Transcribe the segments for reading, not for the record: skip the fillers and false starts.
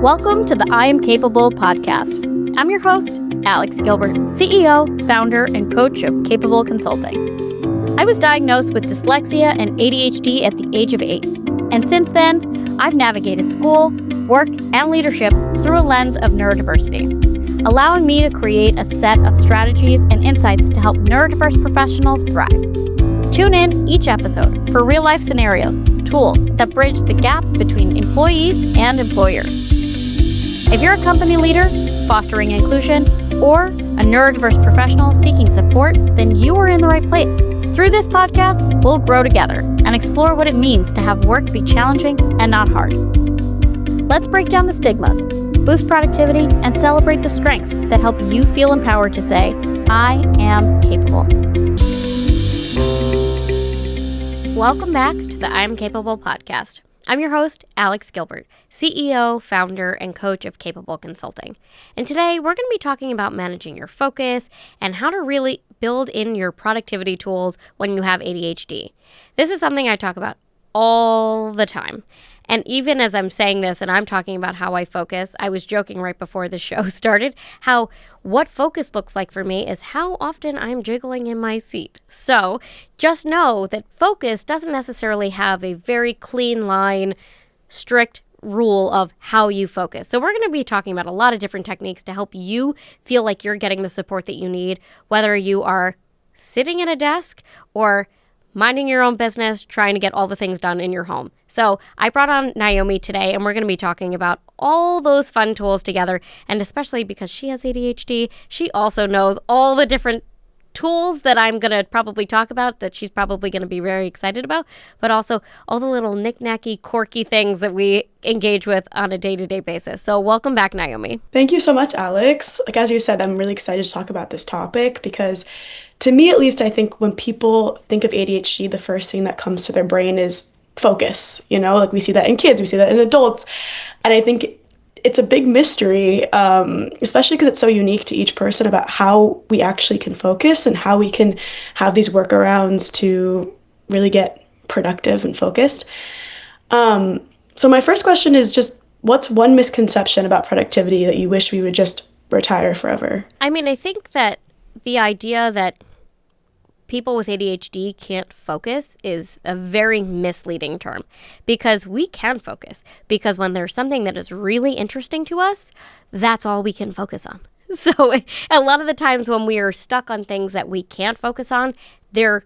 Welcome to the I Am Capable podcast. I'm your host, Alex Gilbert, CEO, founder, and coach of Capable Consulting. I was diagnosed with dyslexia and ADHD at the age of 8, and since then, I've navigated school, work, and leadership through a lens of neurodiversity, allowing me to create a set of strategies and insights to help neurodiverse professionals thrive. Tune in each episode for real-life scenarios, tools that bridge the gap between employees and employers. If you're a company leader, fostering inclusion, or a neurodiverse professional seeking support, then you are in the right place. Through this podcast, we'll grow together and explore what it means to have work be challenging and not hard. Let's break down the stigmas, boost productivity, and celebrate the strengths that help you feel empowered to say, I am capable. Welcome back to the I Am Capable podcast. I'm your host, Alex Gilbert, CEO, founder, and coach of Capable Consulting. And today we're going to be talking about managing your focus and how to really build in your productivity tools when you have ADHD. This is something I talk about all the time. And even as I'm saying this and I'm talking about how I focus, I was joking right before the show started, how what focus looks like for me is how often I'm jiggling in my seat. So just know that focus doesn't necessarily have a very clean line, strict rule of how you focus. So we're going to be talking about a lot of different techniques to help you feel like you're getting the support that you need, whether you are sitting at a desk or minding your own business, trying to get all the things done in your home. So I brought on Naomi today, and we're going to be talking about all those fun tools together. And especially because she has ADHD, she also knows all the different tools that I'm going to probably talk about that she's probably going to be very excited about, but also all the little knick-knacky, quirky things that we engage with on a day-to-day basis. So welcome back, Naomi. Thank you so much, Alex. As you said, I'm really excited to talk about this topic because to me, at least, I think when people think of ADHD, the first thing that comes to their brain is focus. We see that in kids, we see that in adults. And I think it's a big mystery, especially because it's so unique to each person about how we actually can focus and how we can have these workarounds to really get productive and focused. So my first question is just, what's one misconception about productivity that you wish we would just retire forever? I think that the idea that people with ADHD can't focus is a very misleading term, because we can focus, because when there's something that is really interesting to us, that's all we can focus on. So a lot of the times when we are stuck on things that we can't focus on, there's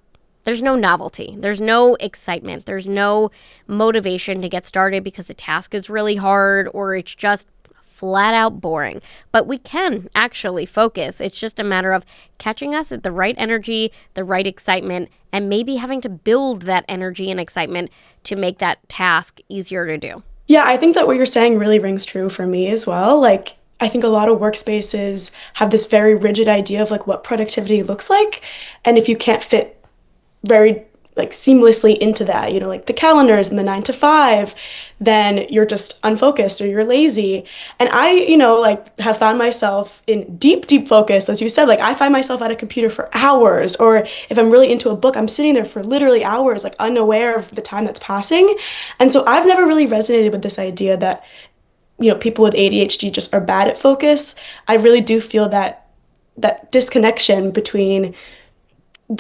no novelty, there's no excitement, there's no motivation to get started because the task is really hard or it's just flat out boring. But we can actually focus. It's just a matter of catching us at the right energy, the right excitement, and maybe having to build that energy and excitement to make that task easier to do. Yeah, I think that what you're saying really rings true for me as well. I think a lot of workspaces have this very rigid idea of what productivity looks like. And if you can't fit very seamlessly into that, the calendars and the 9 to 5, then you're just unfocused or you're lazy. And I, have found myself in deep focus, as you said. I find myself at a computer for hours, or if I'm really into a book, I'm sitting there for literally hours, unaware of the time that's passing. And so I've never really resonated with this idea that, people with ADHD just are bad at focus. I really do feel that disconnection between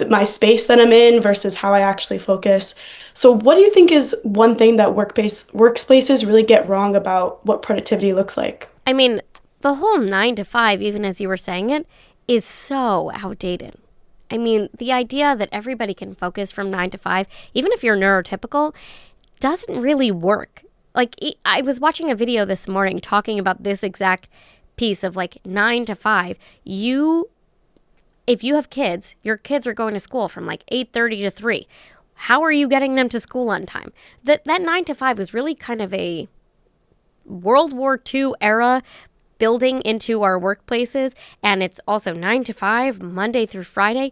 my space that I'm in versus how I actually focus. So what do you think is one thing that workplaces really get wrong about what productivity looks like? The whole 9 to 5, even as you were saying it, is so outdated. The idea that everybody can focus from 9 to 5, even if you're neurotypical, doesn't really work. I was watching a video this morning talking about this exact piece of 9 to 5. If you have kids, your kids are going to school from 8:30 to 3. How are you getting them to school on time? That 9 to 5 was really kind of a World War II era building into our workplaces. And it's also 9 to 5, Monday through Friday.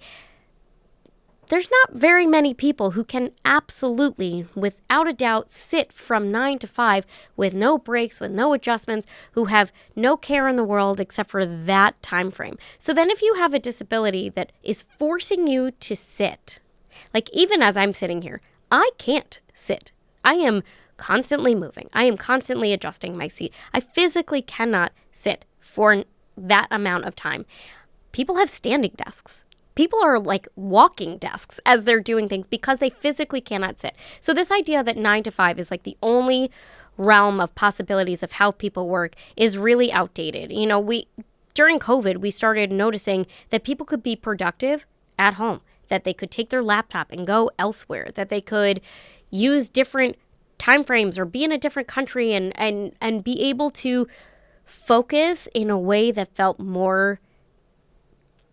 There's not very many people who can absolutely, without a doubt, sit from 9 to 5 with no breaks, with no adjustments, who have no care in the world except for that time frame. So then if you have a disability that is forcing you to sit, even as I'm sitting here, I can't sit. I am constantly moving. I am constantly adjusting my seat. I physically cannot sit for that amount of time. People have standing desks. People are like walking desks as they're doing things because they physically cannot sit. So this idea that 9 to 5 is like the only realm of possibilities of how people work is really outdated. You know, during COVID, we started noticing that people could be productive at home, that they could take their laptop and go elsewhere, that they could use different time frames or be in a different country and be able to focus in a way that felt more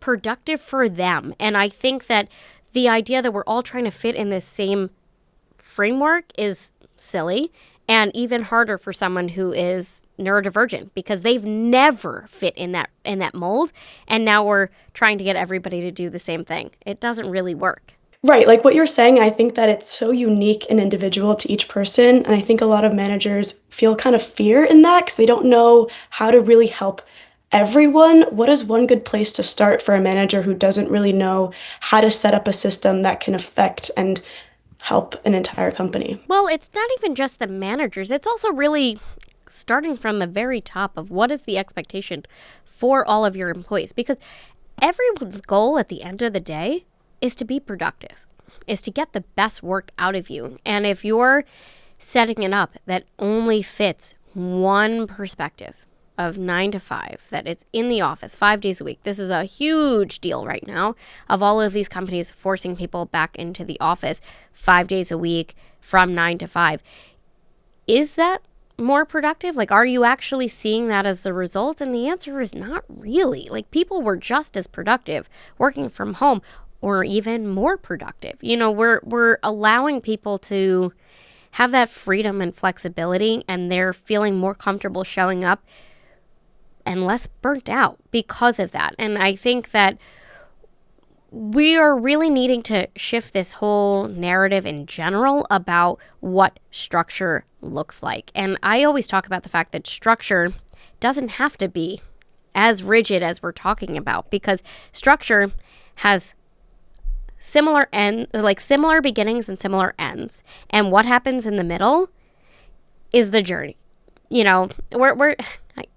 productive for them. And I think that the idea that we're all trying to fit in this same framework is silly and even harder for someone who is neurodivergent because they've never fit in that mold. And now we're trying to get everybody to do the same thing. It doesn't really work. Right, like what you're saying, I think that it's so unique and individual to each person. And I think a lot of managers feel kind of fear in that because they don't know how to really help everyone. What is one good place to start for a manager who doesn't really know how to set up a system that can affect and help an entire company? Well, it's not even just the managers. It's also really starting from the very top of what is the expectation for all of your employees, because everyone's goal at the end of the day is to be productive, is to get the best work out of you. And if you're setting it up that only fits one perspective of 9 to 5, that it's in the office 5 days a week. This is a huge deal right now of all of these companies forcing people back into the office 5 days a week from 9 to 5. Is that more productive? Like, are you actually seeing that as the result? And the answer is not really. Like, people were just as productive working from home or even more productive. You know, we're allowing people to have that freedom and flexibility, and they're feeling more comfortable showing up and less burnt out because of that. And I think that we are really needing to shift this whole narrative in general about what structure looks like. And I always talk about the fact that structure doesn't have to be as rigid as we're talking about, because structure has similar beginnings and similar ends. And what happens in the middle is the journey. You know,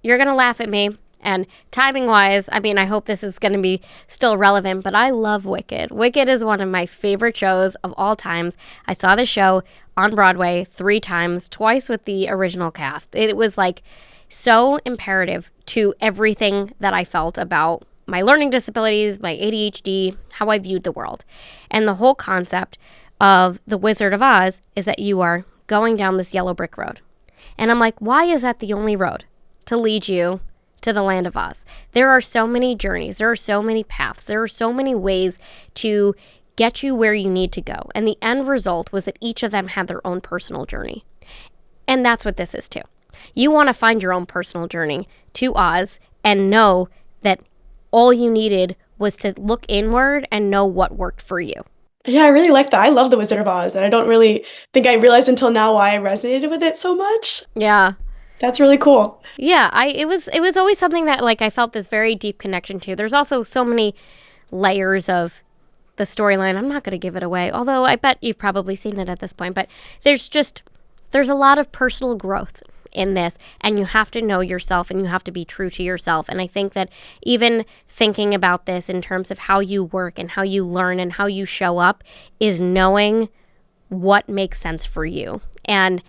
you're going to laugh at me. And timing wise, I mean, I hope this is going to be still relevant, but I love Wicked. Wicked is one of my favorite shows of all times. I saw the show on Broadway 3 times, twice with the original cast. It was like so imperative to everything that I felt about my learning disabilities, my ADHD, how I viewed the world. And the whole concept of The Wizard of Oz is that you are going down this yellow brick road. And I'm like, why is that the only road to lead you to the land of Oz? There are so many journeys. There are so many paths. There are so many ways to get you where you need to go. And the end result was that each of them had their own personal journey. And that's what this is too. You want to find your own personal journey to Oz and know that all you needed was to look inward and know what worked for you. Yeah, I really like that. I love The Wizard of Oz, and I don't really think I realized until now why I resonated with it so much. Yeah. That's really cool. Yeah, it was always something that like I felt this very deep connection to. There's also so many layers of the storyline. I'm not going to give it away, although I bet you've probably seen it at this point, but there's a lot of personal growth in this, and you have to know yourself and you have to be true to yourself. And I think that even thinking about this in terms of how you work and how you learn and how you show up is knowing what makes sense for you. And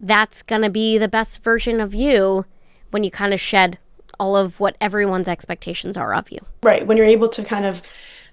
that's going to be the best version of you when you kind of shed all of what everyone's expectations are of you. Right. When you're able to kind of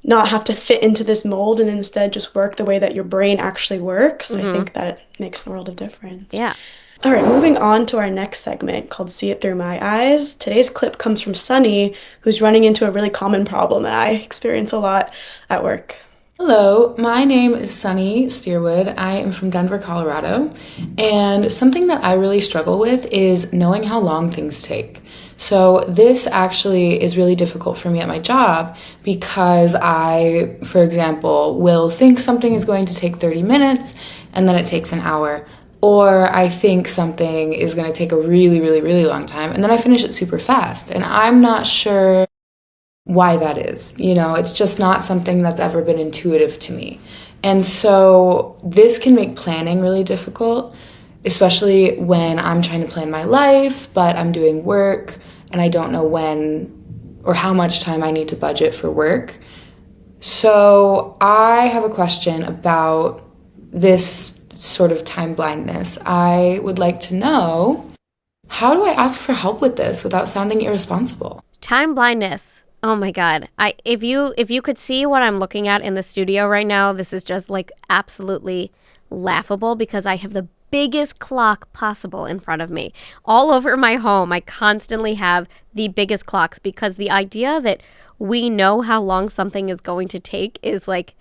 not have to fit into this mold and instead just work the way that your brain actually works, I think that it makes the world of difference. Yeah. All right, moving on to our next segment called See It Through My Eyes. Today's clip comes from Sunny, who's running into a really common problem that I experience a lot at work. Hello, my name is Sunny Steerwood. I am from Denver, Colorado, and something that I really struggle with is knowing how long things take. So this actually is really difficult for me at my job because I, for example, will think something is going to take 30 minutes and then it takes an hour. Or I think something is going to take a really, really, really long time, and then I finish it super fast. And I'm not sure why that is. You know, it's just not something that's ever been intuitive to me. And so this can make planning really difficult. especially when I'm trying to plan my life, but I'm doing work and I don't know when or how much time I need to budget for work. So I have a question about this sort of time blindness. I would like to know, how do I ask for help with this without sounding irresponsible? Time blindness. Oh my god. If you could see what I'm looking at in the studio right now, this is just like absolutely laughable because I have the biggest clock possible in front of me. All over my home, I constantly have the biggest clocks because the idea that we know how long something is going to take is like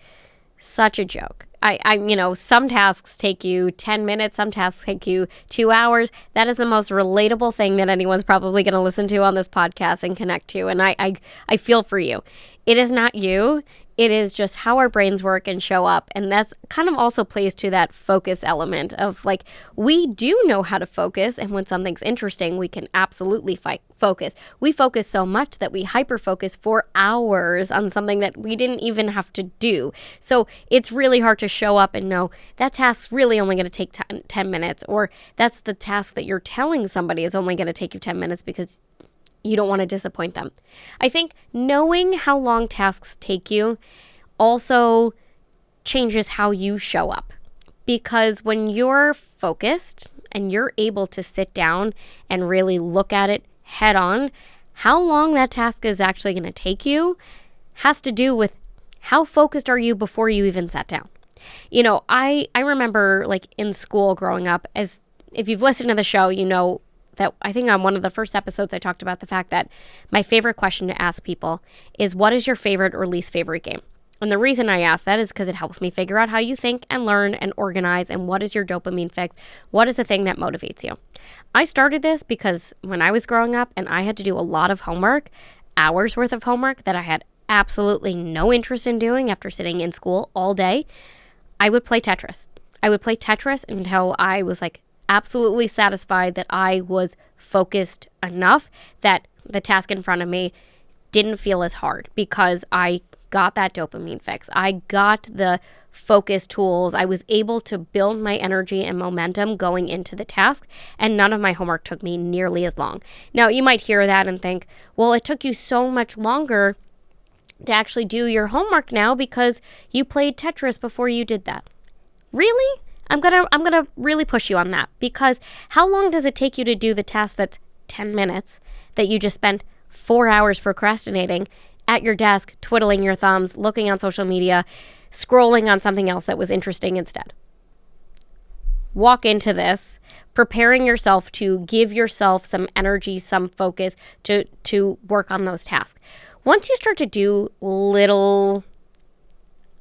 such a joke. Some tasks take you 10 minutes, some tasks take you 2 hours. That is the most relatable thing that anyone's probably going to listen to on this podcast and connect to. And I feel for you. It is not you. It is just how our brains work and show up. And that's kind of also plays to that focus element of like, we do know how to focus. And when something's interesting, we can absolutely focus. We focus so much that we hyper focus for hours on something that we didn't even have to do. So it's really hard to show up and know that task's really only going to take 10 minutes, or that's the task that you're telling somebody is only going to take you 10 minutes because you don't want to disappoint them. I think knowing how long tasks take you also changes how you show up. Because when you're focused and you're able to sit down and really look at it head on, how long that task is actually going to take you has to do with how focused are you before you even sat down. I remember like in school growing up, as if you've listened to the show, you know that I think on one of the first episodes I talked about the fact that my favorite question to ask people is, what is your favorite or least favorite game? And the reason I ask that is because it helps me figure out how you think and learn and organize, and what is your dopamine fix? What is the thing that motivates you? I started this because when I was growing up and I had to do a lot of homework, hours worth of homework that I had absolutely no interest in doing after sitting in school all day, I would play Tetris. I would play Tetris until I was like absolutely satisfied that I was focused enough that the task in front of me didn't feel as hard because I got that dopamine fix. I got the focus tools. I was able to build my energy and momentum going into the task, and none of my homework took me nearly as long. Now, you might hear that and think, well, it took you so much longer to actually do your homework now because you played Tetris before you did that. Really? I'm gonna really push you on that, because how long does it take you to do the task that's 10 minutes that you just spent 4 hours procrastinating at your desk, twiddling your thumbs, looking on social media, scrolling on something else that was interesting instead? Walk into this preparing yourself to give yourself some energy, some focus to work on those tasks. Once you start to do little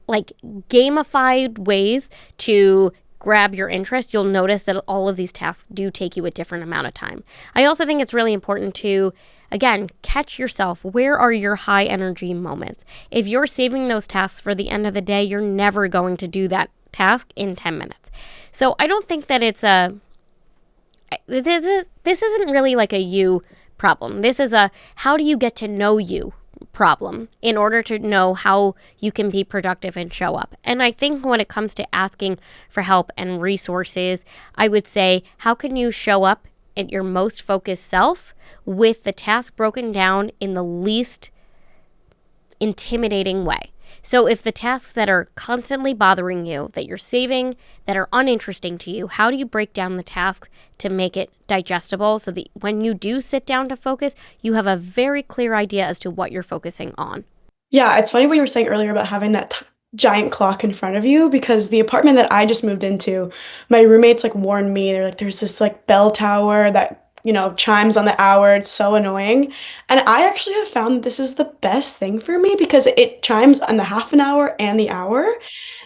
like gamified ways to grab your interest, you'll notice that all of these tasks do take you a different amount of time. I also think it's really important to, again, catch yourself. Where are your high energy moments? If you're saving those tasks for the end of the day, you're never going to do that task in 10 minutes. So I don't think that this isn't really like a you problem. This is a how do you get to know you problem in order to know how you can be productive and show up. And I think when it comes to asking for help and resources, I would say, how can you show up at your most focused self with the task broken down in the least intimidating way? So if the tasks that are constantly bothering you, that you're saving, that are uninteresting to you, how do you break down the tasks to make it digestible so that when you do sit down to focus, you have a very clear idea as to what you're focusing on? Yeah, it's funny what you were saying earlier about having that giant clock in front of you, because the apartment that I just moved into, my roommates like warned me. They're like, there's this like bell tower that, chimes on the hour. It's so annoying. And I actually have found that this is the best thing for me because it chimes on the half an hour and the hour.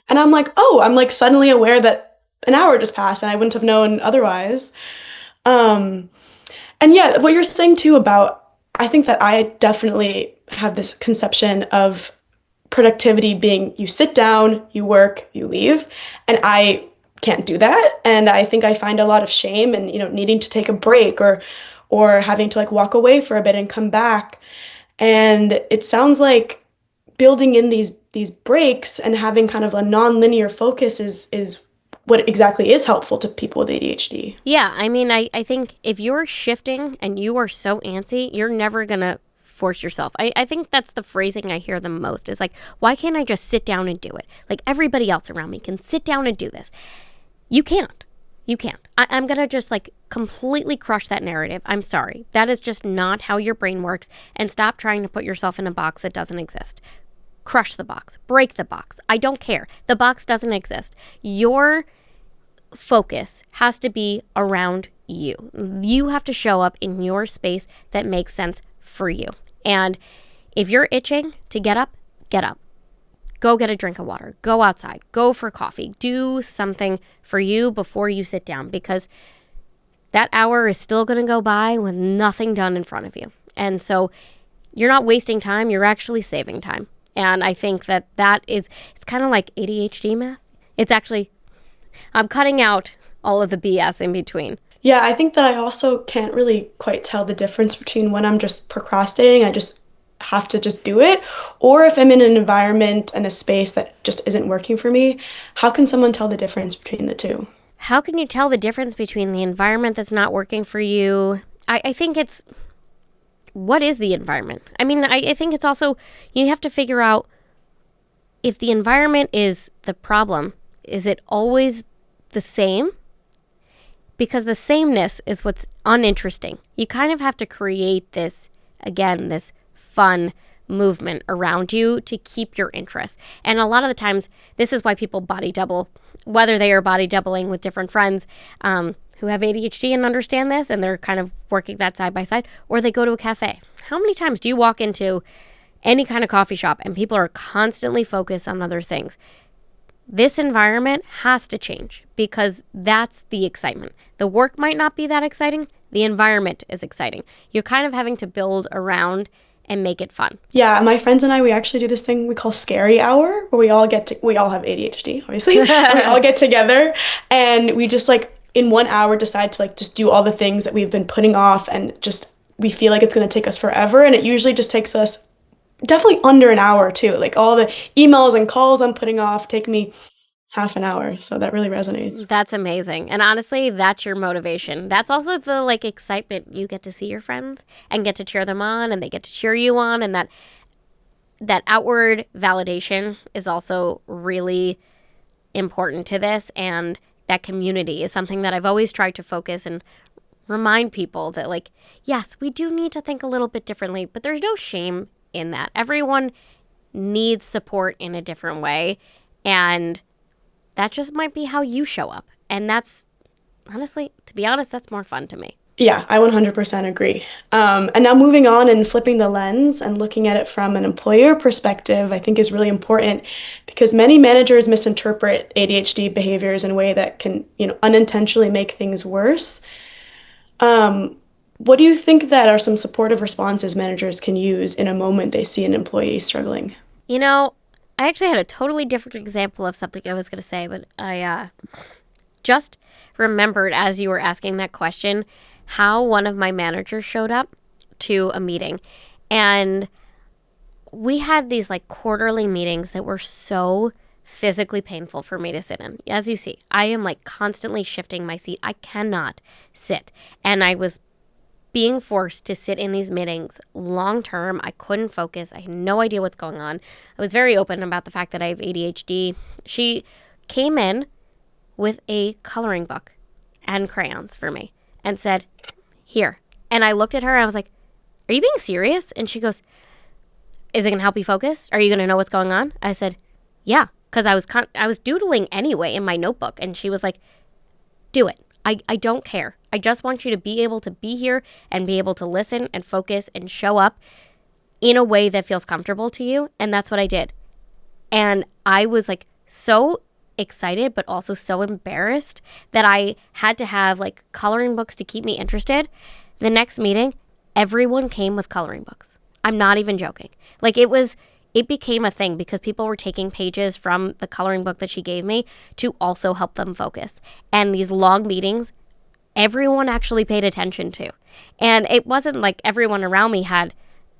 And I'm like, oh, I'm like suddenly aware that an hour just passed and I wouldn't have known otherwise. Um, and yeah, what you're saying too about, I think that I definitely have this conception of productivity being you sit down, you work, you leave. And I can't do that. And I think I find a lot of shame in, needing to take a break or having to like walk away for a bit and come back. And it sounds like building in these breaks and having kind of a non-linear focus is what exactly is helpful to people with ADHD. Yeah, I mean, I think if you're shifting and you are so antsy, you're never going to force yourself. I think that's the phrasing I hear the most is like, why can't I just sit down and do it? Like everybody else around me can sit down and do this. You can't. You can't. I'm going to just like completely crush that narrative. I'm sorry. That is just not how your brain works. And stop trying to put yourself in a box that doesn't exist. Crush the box. Break the box. I don't care. The box doesn't exist. Your focus has to be around you. You have to show up in your space that makes sense for you. And if you're itching to get up, get up. Go get a drink of water. Go outside. Go for coffee. Do something for you before you sit down, because that hour is still going to go by with nothing done in front of you. And so you're not wasting time. You're actually saving time. And I think it's kind of like ADHD math. It's actually, I'm cutting out all of the BS in between. Yeah, I think that I also can't really quite tell the difference between when I'm just procrastinating, I just have to just do it, or if I'm in an environment and a space that just isn't working for me. How can someone tell the difference between the two? How can you tell the difference between the environment that's not working for you? I think it's, what is the environment? I mean, I think it's also, you have to figure out if the environment is the problem, is it always the same? Because the sameness is what's uninteresting. You kind of have to create this, again, this fun movement around you to keep your interest. And a lot of the times, this is why people body double, whether they are body doubling with different friends who have ADHD and understand this, and they're kind of working that side by side, or they go to a cafe. How many times do you walk into any kind of coffee shop and people are constantly focused on other things? This environment has to change, because that's the excitement. The work might not be that exciting. The environment is exciting. You're kind of having to build around and make it fun. Yeah, my friends and I, we actually do this thing we call scary hour, where we all have ADHD, obviously. We all get together and we just like in 1 hour decide to like just do all the things that we've been putting off, and just we feel like it's going to take us forever, and it usually just takes us definitely under an hour too. Like all the emails and calls I'm putting off take me half an hour. So that really resonates. That's amazing. And honestly, that's your motivation. That's also the like excitement. You get to see your friends and get to cheer them on, and they get to cheer you on. And that outward validation is also really important to this. And that community is something that I've always tried to focus and remind people that, like, yes, we do need to think a little bit differently, but there's no shame in that. Everyone needs support in a different way. And that just might be how you show up. And that's, honestly, to be honest, that's more fun to me. Yeah, I 100% agree. And now moving on and flipping the lens and looking at it from an employer perspective, I think is really important, because many managers misinterpret ADHD behaviors in a way that can, unintentionally make things worse. What do you think that are some supportive responses managers can use in a moment they see an employee struggling? I actually had a totally different example of something I was going to say, but I just remembered as you were asking that question how one of my managers showed up to a meeting. And we had these like quarterly meetings that were so physically painful for me to sit in. As you see, I am like constantly shifting my seat. I cannot sit. And I was being forced to sit in these meetings long term. I couldn't focus. I had no idea what's going on. I was very open about the fact that I have ADHD. She came in with a coloring book and crayons for me and said, "Here." And I looked at her and I was like, "Are you being serious?" And she goes, "Is it going to help you focus? Are you going to know what's going on?" I said, "Yeah," because I was doodling anyway in my notebook. And she was like, "Do it. I don't care. I just want you to be able to be here and be able to listen and focus and show up in a way that feels comfortable to you." And that's what I did. And I was like so excited, but also so embarrassed that I had to have like coloring books to keep me interested. The next meeting, everyone came with coloring books. I'm not even joking. Like it became a thing because people were taking pages from the coloring book that she gave me to also help them focus. And these long meetings, everyone actually paid attention to. And it wasn't like everyone around me had,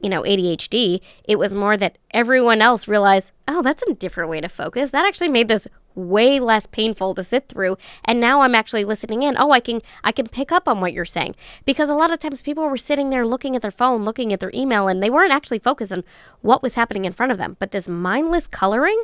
ADHD. It was more that everyone else realized, oh, that's a different way to focus. That actually made this way less painful to sit through. And now I'm actually listening in. Oh, I can pick up on what you're saying. Because a lot of times people were sitting there looking at their phone, looking at their email, and they weren't actually focused on what was happening in front of them. But this mindless coloring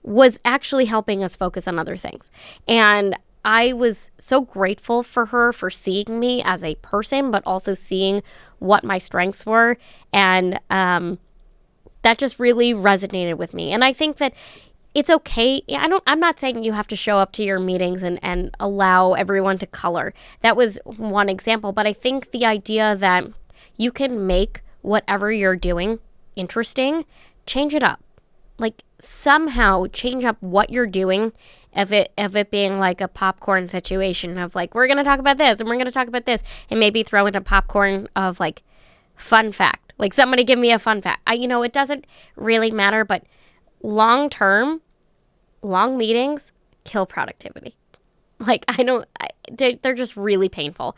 was actually helping us focus on other things. And I was so grateful for her for seeing me as a person, but also seeing what my strengths were. And that just really resonated with me. And I think that it's okay. I'm not saying you have to show up to your meetings and allow everyone to color. That was one example. But I think the idea that you can make whatever you're doing interesting, change it up. Like somehow change up what you're doing, of it being like a popcorn situation of like, we're going to talk about this and we're going to talk about this, and maybe throw into popcorn of like fun fact. Like somebody give me a fun fact. It doesn't really matter, but long term, long meetings kill productivity. Like they're just really painful.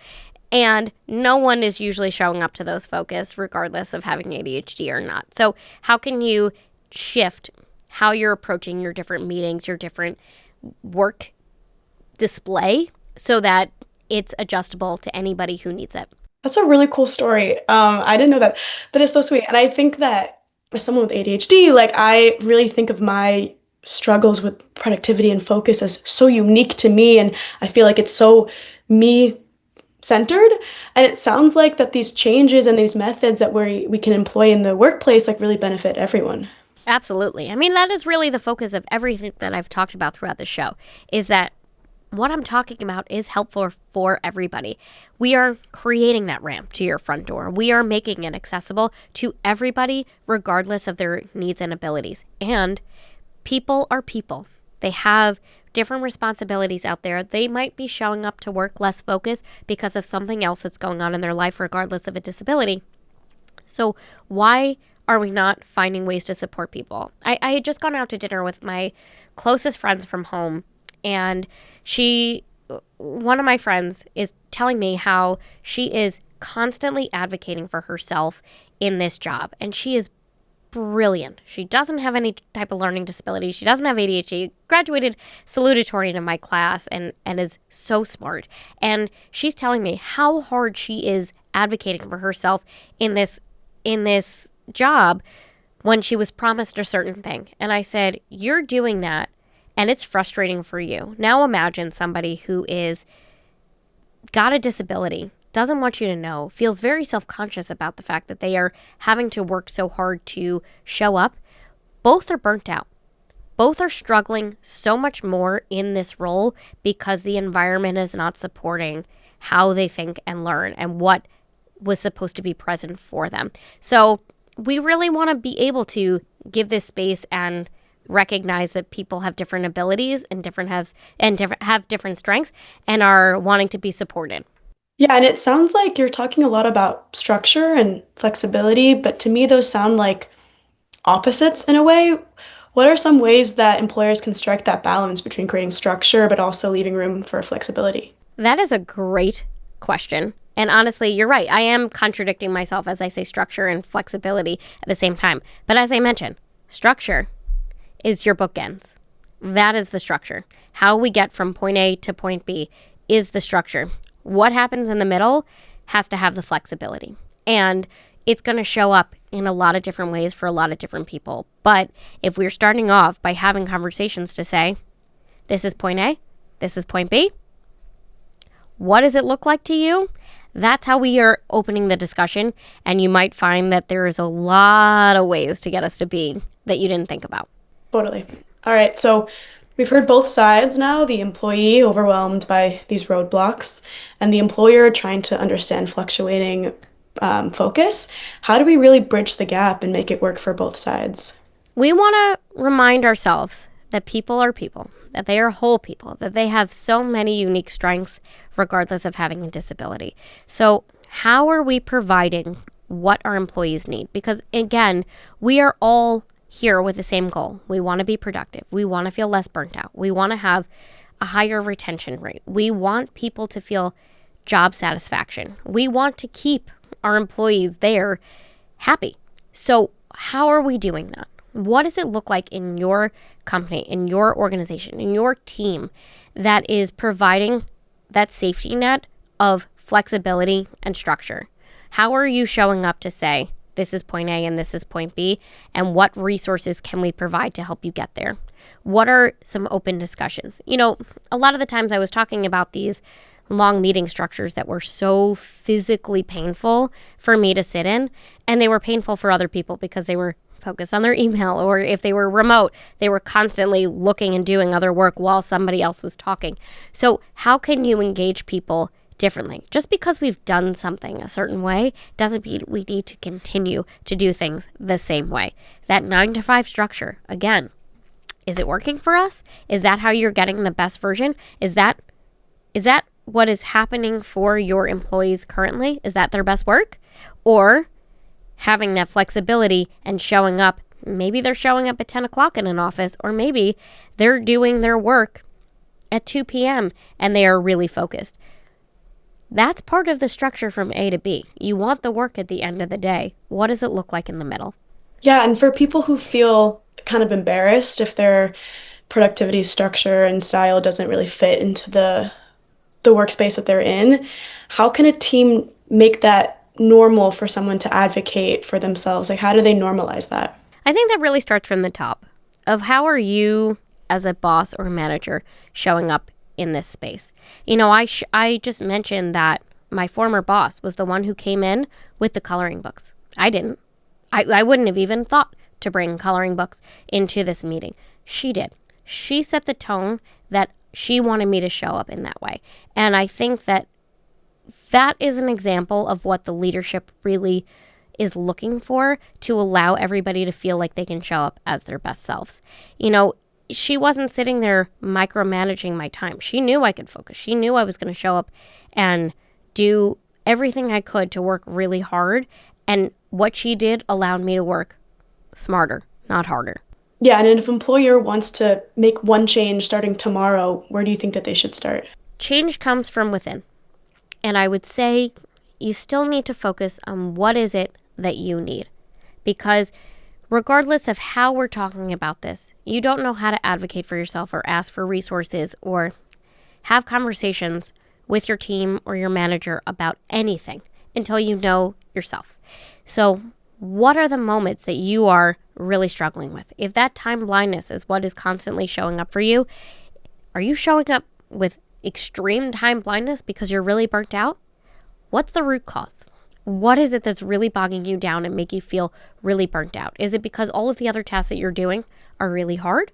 And no one is usually showing up to those focus regardless of having ADHD or not. So how can you shift how you're approaching your different meetings, your different work display, so that it's adjustable to anybody who needs it? That's a really cool story. I didn't know that. That is so sweet. And I think that as someone with ADHD, like I really think of my struggles with productivity and focus as so unique to me. And I feel like it's so me centered. And it sounds like that these changes and these methods that we can employ in the workplace like really benefit everyone. Absolutely. I mean, that is really the focus of everything that I've talked about throughout the show, is that what I'm talking about is helpful for everybody. We are creating that ramp to your front door. We are making it accessible to everybody, regardless of their needs and abilities. And people are people. They have different responsibilities out there. They might be showing up to work less focused because of something else that's going on in their life, regardless of a disability. So why are we not finding ways to support people? I had just gone out to dinner with my closest friends from home, and one of my friends is telling me how she is constantly advocating for herself in this job, and she is brilliant. She doesn't have any type of learning disability. She doesn't have ADHD, graduated salutatorian in my class, and is so smart. And she's telling me how hard she is advocating for herself in this job when she was promised a certain thing. And I said, you're doing that and it's frustrating for you. Now imagine somebody who is got a disability, doesn't want you to know, feels very self-conscious about the fact that they are having to work so hard to show up. Both are burnt out. Both are struggling so much more in this role because the environment is not supporting how they think and learn and what was supposed to be present for them. So we really want to be able to give this space and recognize that people have different abilities and have different strengths and are wanting to be supported. Yeah, and it sounds like you're talking a lot about structure and flexibility, but to me those sound like opposites in a way. What are some ways that employers can strike that balance between creating structure but also leaving room for flexibility? That is a great question. And honestly, you're right. I am contradicting myself as I say structure and flexibility at the same time. But as I mentioned, structure is your bookends. That is the structure. How we get from point A to point B is the structure. What happens in the middle has to have the flexibility. And it's going to show up in a lot of different ways for a lot of different people. But if we're starting off by having conversations to say, this is point A, this is point B, what does it look like to you? That's how we are opening the discussion. And you might find that there is a lot of ways to get us to B that you didn't think about. Totally. All right, so we've heard both sides now, the employee overwhelmed by these roadblocks and the employer trying to understand fluctuating focus. How do we really bridge the gap and make it work for both sides? We want to remind ourselves that people are people, that they are whole people, that they have so many unique strengths regardless of having a disability. So how are we providing what our employees need? Because again, we are all here with the same goal. We want to be productive. We want to feel less burnt out. We want to have a higher retention rate. We want people to feel job satisfaction. We want to keep our employees there happy. So how are we doing that? What does it look like in your company, in your organization, in your team that is providing that safety net of flexibility and structure? How are you showing up to say, this is point A and this is point B, and what resources can we provide to help you get there? What are some open discussions? You know, a lot of the times I was talking about these long meeting structures that were so physically painful for me to sit in, and they were painful for other people because they were focused on their email, or if they were remote, they were constantly looking and doing other work while somebody else was talking. So how can you engage people differently? Just because we've done something a certain way doesn't mean we need to continue to do things the same way. That 9 to 5 structure, again, is it working for us? Is that how you're getting the best version? Is that what is happening for your employees currently? Is that their best work? Or having that flexibility and showing up, maybe they're showing up at 10 o'clock in an office, or maybe they're doing their work at 2 p.m. and they are really focused. That's part of the structure from A to B. You want the work at the end of the day. What does it look like in the middle? Yeah, and for people who feel kind of embarrassed if their productivity structure and style doesn't really fit into the workspace that they're in, how can a team make that normal for someone to advocate for themselves? Like, how do they normalize that? I think that really starts from the top of how are you as a boss or manager showing up in this space. You know, I just mentioned that my former boss was the one who came in with the coloring books. I didn't. I wouldn't have even thought to bring coloring books into this meeting. She did. She set the tone that she wanted me to show up in that way. And I think that that is an example of what the leadership really is looking for, to allow everybody to feel like they can show up as their best selves. You know, she wasn't sitting there micromanaging my time. She knew I could focus. She knew I was going to show up and do everything I could to work really hard. And what she did allowed me to work smarter, not harder. Yeah, and if an employer wants to make one change starting tomorrow, where do you think that they should start? Change comes from within. And I would say you still need to focus on what is it that you need. Because regardless of how we're talking about this, you don't know how to advocate for yourself or ask for resources or have conversations with your team or your manager about anything until you know yourself. So what are the moments that you are really struggling with? If that time blindness is what is constantly showing up for you, are you showing up with extreme time blindness because you're really burnt out? What's the root cause? What is it that's really bogging you down and make you feel really burnt out? Is it because all of the other tasks that you're doing are really hard?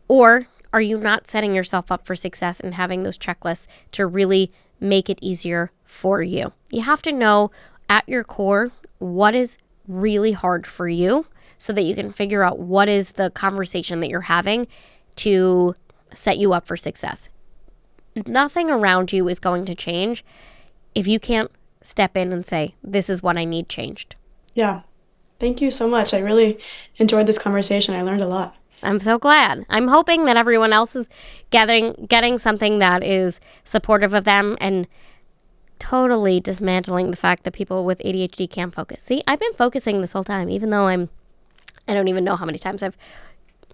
Or are you not setting yourself up for success and having those checklists to really make it easier for you? You have to know at your core what is really hard for you so that you can figure out what is the conversation that you're having to set you up for success. Nothing around you is going to change if you can't step in and say, this is what I need changed. Yeah. Thank you so much. I really enjoyed this conversation. I learned a lot. I'm so glad. I'm hoping that everyone else is getting something that is supportive of them and totally dismantling the fact that people with ADHD can't focus. See, I've been focusing this whole time, even though I don't even know how many times I've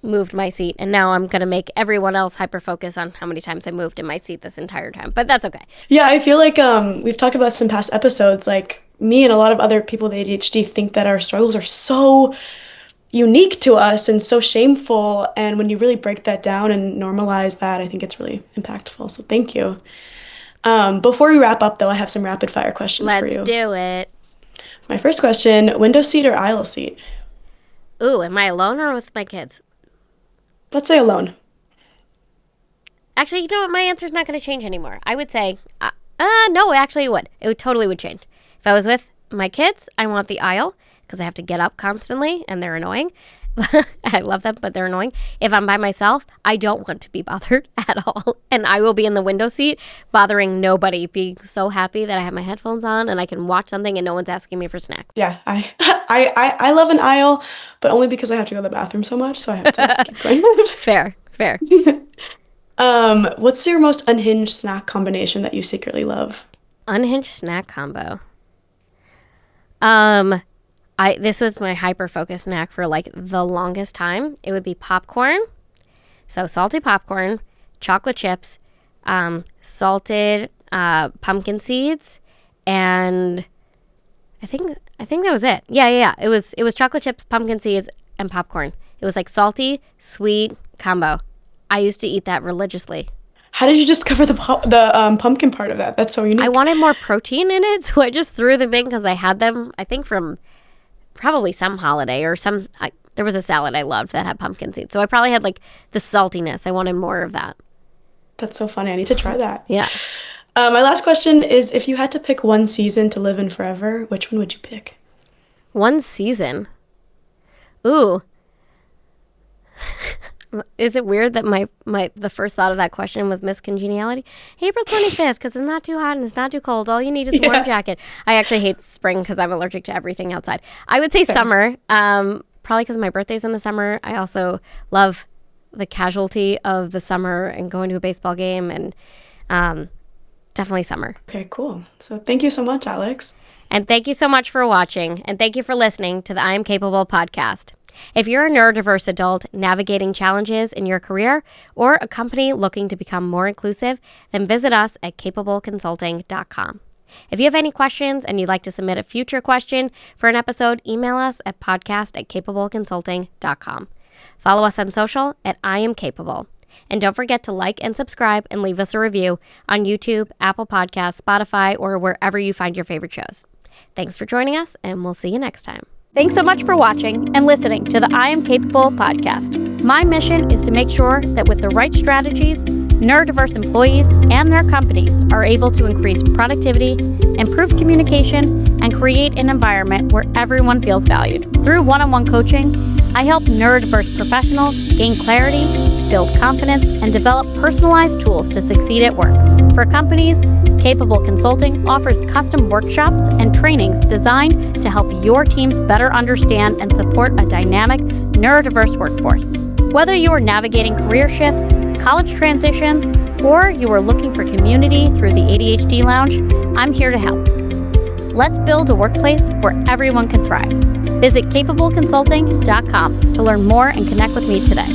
moved my seat, and now I'm going to make everyone else hyper-focus on how many times I moved in my seat this entire time, but that's okay. Yeah, I feel like we've talked about some past episodes, like me and a lot of other people with ADHD think that our struggles are so unique to us and so shameful, and when you really break that down and normalize that, I think it's really impactful, so thank you. Before we wrap up, though, I have some rapid fire questions for you. Let's do it. My first question, window seat or aisle seat? Ooh, am I alone or with my kids? Let's say alone. Actually, you know what? My answer's not going to change anymore. I would say, no, actually it would. It totally would change. If I was with my kids, I want the aisle because I have to get up constantly and they're annoying. I love them, but they're annoying. If I'm by myself, I don't want to be bothered at all. And I will be in the window seat bothering nobody, being so happy that I have my headphones on and I can watch something and no one's asking me for snacks. Yeah, I love an aisle, but only because I have to go to the bathroom so much, so I have to keep going. Fair. What's your most unhinged snack combination that you secretly love? Unhinged snack combo. This was my hyper-focused snack for like the longest time. It would be popcorn. So salty popcorn, chocolate chips, salted pumpkin seeds, and I think that was it. Yeah. It was chocolate chips, pumpkin seeds, and popcorn. It was like salty, sweet combo. I used to eat that religiously. How did you just cover the pumpkin part of that? That's so unique. I wanted more protein in it, so I just threw them in because I had them, I think, from probably some holiday or there was a salad I loved that had pumpkin seeds. So I probably had like the saltiness. I wanted more of that. That's so funny. I need to try that. Yeah. My last question is, if you had to pick one season to live in forever, which one would you pick? One season? Ooh. Is it weird that the first thought of that question was miscongeniality? April 25th, because it's not too hot and it's not too cold. All you need is a warm jacket. I actually hate spring because I'm allergic to everything outside. I would say summer, probably because my birthday's in the summer. I also love the casualty of the summer and going to a baseball game, and definitely summer. Okay, cool. So thank you so much, Alex. And thank you so much for watching, and thank you for listening to the I Am Capable podcast. If you're a neurodiverse adult navigating challenges in your career or a company looking to become more inclusive, then visit us at capableconsulting.com. If you have any questions and you'd like to submit a future question for an episode, email us at podcast@capableconsulting.com. Follow us on social at I Am Capable. And don't forget to like and subscribe and leave us a review on YouTube, Apple Podcasts, Spotify, or wherever you find your favorite shows. Thanks for joining us, and we'll see you next time. Thanks so much for watching and listening to the I Am Capable podcast. My mission is to make sure that with the right strategies, neurodiverse employees and their companies are able to increase productivity, improve communication, and create an environment where everyone feels valued. Through one-on-one coaching, I help neurodiverse professionals gain clarity, build confidence, and develop personalized tools to succeed at work. For companies, Capable Consulting offers custom workshops and trainings designed to help your teams better understand and support a dynamic, neurodiverse workforce. Whether you are navigating career shifts, college transitions, or you are looking for community through the ADHD Lounge, I'm here to help. Let's build a workplace where everyone can thrive. Visit capableconsulting.com to learn more and connect with me today.